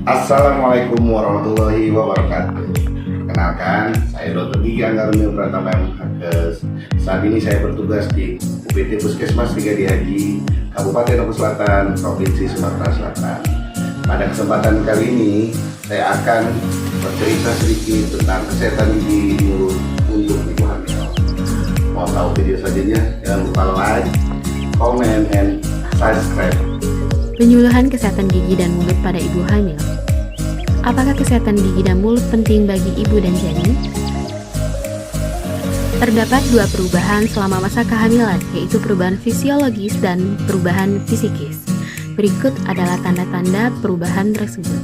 Assalamualaikum warahmatullahi wabarakatuh. Kenalkan, saya Dr. Gigi Anggarunil Pratama MHKes. Saat ini saya bertugas di UPT Puskesmas Brigadi Haji, Kabupaten Lombok Selatan, Provinsi Sumatera Selatan. Pada kesempatan kali ini, saya akan bercerita sedikit tentang kesehatan gigi mulut untuk ibu hamil. Mau tahu video selanjutnya? Jangan lupa like, comment, and subscribe. Penyuluhan kesehatan gigi dan mulut pada ibu hamil. Apakah kesehatan gigi dan mulut penting bagi ibu dan janin? Terdapat dua perubahan selama masa kehamilan, yaitu perubahan fisiologis dan perubahan fisikis. Berikut adalah tanda-tanda perubahan tersebut.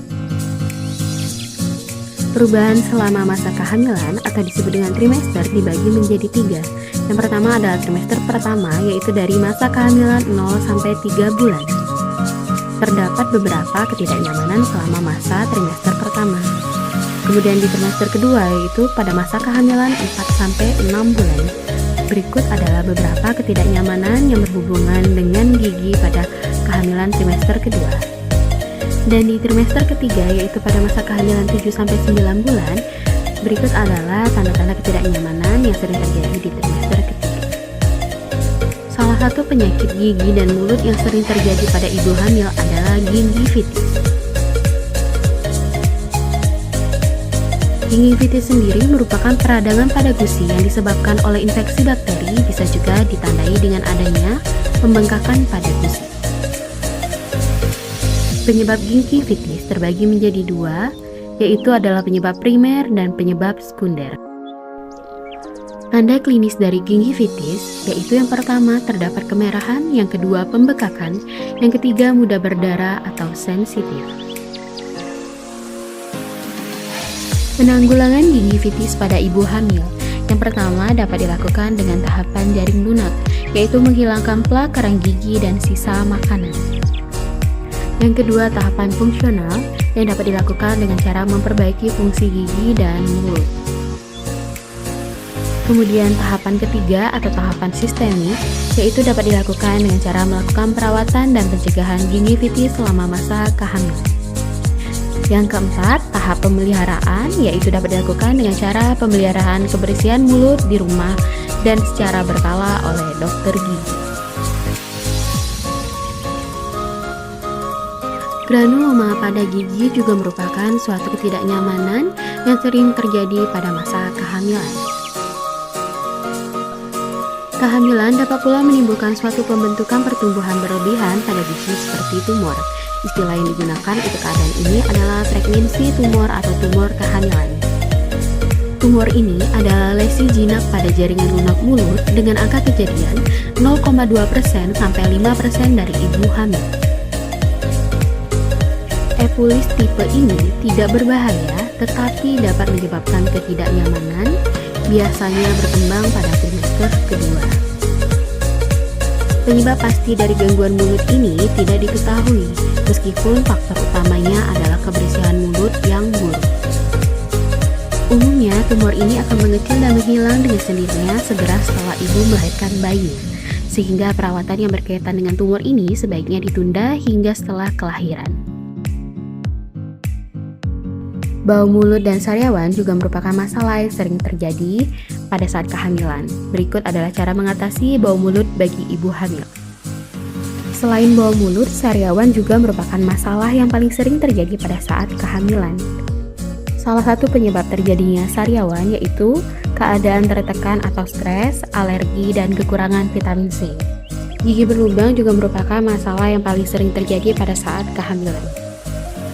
Perubahan selama masa kehamilan atau disebut dengan trimester dibagi menjadi tiga. Yang pertama adalah trimester pertama, yaitu dari masa kehamilan 0 sampai 3 bulan. Terdapat beberapa ketidaknyamanan selama masa trimester pertama. Kemudian di trimester kedua, yaitu pada masa kehamilan 4-6 bulan. Berikut adalah beberapa ketidaknyamanan yang berhubungan dengan gigi pada kehamilan trimester kedua. Dan di trimester ketiga, yaitu pada masa kehamilan 7-9 bulan, berikut adalah tanda-tanda ketidaknyamanan yang sering terjadi di trimester ketiga. Salah satu penyakit gigi dan mulut yang sering terjadi pada ibu hamil adalah gingivitis. Gingivitis sendiri merupakan peradangan pada gusi yang disebabkan oleh infeksi bakteri, bisa juga ditandai dengan adanya pembengkakan pada gusi. Penyebab gingivitis terbagi menjadi dua, yaitu adalah penyebab primer dan penyebab sekunder. Tanda klinis dari gingivitis yaitu yang pertama terdapat kemerahan, yang kedua pembekakan, yang ketiga mudah berdarah atau sensitif. Penanggulangan gingivitis pada ibu hamil. Yang pertama dapat dilakukan dengan tahapan jaring lunak, yaitu menghilangkan plak kerang gigi dan sisa makanan. Yang kedua tahapan fungsional yang dapat dilakukan dengan cara memperbaiki fungsi gigi dan mulut. Kemudian tahapan ketiga atau tahapan sistemik, yaitu dapat dilakukan dengan cara melakukan perawatan dan pencegahan gingivitis selama masa kehamilan. Yang keempat, tahap pemeliharaan, yaitu dapat dilakukan dengan cara pemeliharaan kebersihan mulut di rumah dan secara berkala oleh dokter gigi. Granuloma pada gigi juga merupakan suatu ketidaknyamanan yang sering terjadi pada masa kehamilan. Kehamilan dapat pula menimbulkan suatu pembentukan pertumbuhan berlebihan pada gigi seperti tumor. Istilah yang digunakan untuk keadaan ini adalah pregnancy tumor atau tumor kehamilan. Tumor ini adalah lesi jinak pada jaringan lunak mulut dengan angka kejadian 0,2% sampai 5% dari ibu hamil. Epulis tipe ini tidak berbahaya tetapi dapat menyebabkan ketidaknyamanan, biasanya berkembang pada trimester kedua. Penyebab pasti dari gangguan mulut ini tidak diketahui, meskipun faktor utamanya adalah kebersihan mulut yang buruk. Umumnya, tumor ini akan mengecil dan menghilang dengan sendirinya segera setelah ibu melahirkan bayi, sehingga perawatan yang berkaitan dengan tumor ini sebaiknya ditunda hingga setelah kelahiran. Bau mulut dan sariawan juga merupakan masalah yang sering terjadi pada saat kehamilan. Berikut adalah cara mengatasi bau mulut bagi ibu hamil. Selain bau mulut, sariawan juga merupakan masalah yang paling sering terjadi pada saat kehamilan. Salah satu penyebab terjadinya sariawan yaitu keadaan tertekan atau stres, alergi, dan kekurangan vitamin C. Gigi berlubang juga merupakan masalah yang paling sering terjadi pada saat kehamilan.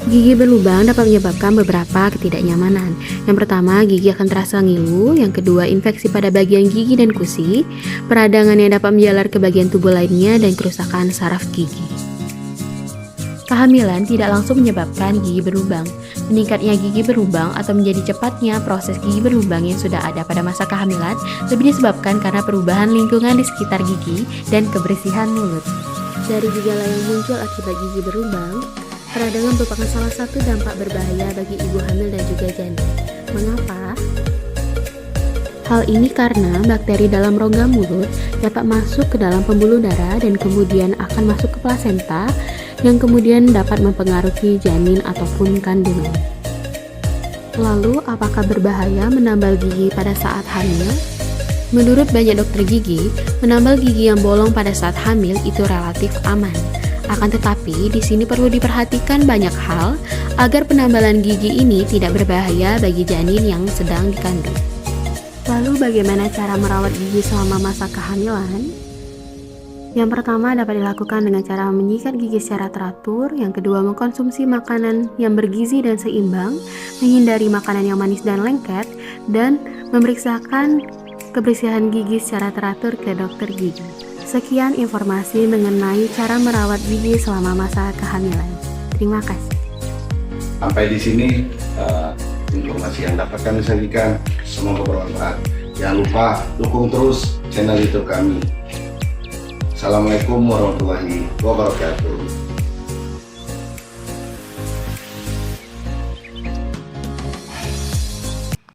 Gigi berlubang dapat menyebabkan beberapa ketidaknyamanan. Yang pertama, gigi akan terasa ngilu. Yang kedua, infeksi pada bagian gigi dan gusi, peradangan yang dapat menjalar ke bagian tubuh lainnya, dan kerusakan saraf gigi. Kehamilan tidak langsung menyebabkan gigi berlubang. Meningkatnya gigi berlubang atau menjadi cepatnya proses gigi berlubang yang sudah ada pada masa kehamilan lebih disebabkan karena perubahan lingkungan di sekitar gigi dan kebersihan mulut. Dari gejala yang muncul akibat gigi berlubang, peradangan merupakan salah satu dampak berbahaya bagi ibu hamil dan juga janin. Mengapa? Hal ini karena bakteri dalam rongga mulut dapat masuk ke dalam pembuluh darah dan kemudian akan masuk ke plasenta yang kemudian dapat mempengaruhi janin ataupun kandungan. Lalu, apakah berbahaya menambal gigi pada saat hamil? Menurut banyak dokter gigi, menambal gigi yang bolong pada saat hamil itu relatif aman. Akan tetapi, di sini perlu diperhatikan banyak hal agar penambalan gigi ini tidak berbahaya bagi janin yang sedang dikandung. Lalu, bagaimana cara merawat gigi selama masa kehamilan? Yang pertama dapat dilakukan dengan cara menyikat gigi secara teratur. Yang kedua, mengkonsumsi makanan yang bergizi dan seimbang, menghindari makanan yang manis dan lengket, dan memeriksakan kebersihan gigi secara teratur ke dokter gigi. Sekian informasi mengenai cara merawat gigi selama masa kehamilan. Terima kasih. Sampai di sini informasi yang dapat kami sajikan, semoga bermanfaat. Jangan lupa dukung terus channel YouTube kami. Assalamualaikum warahmatullahi wabarakatuh.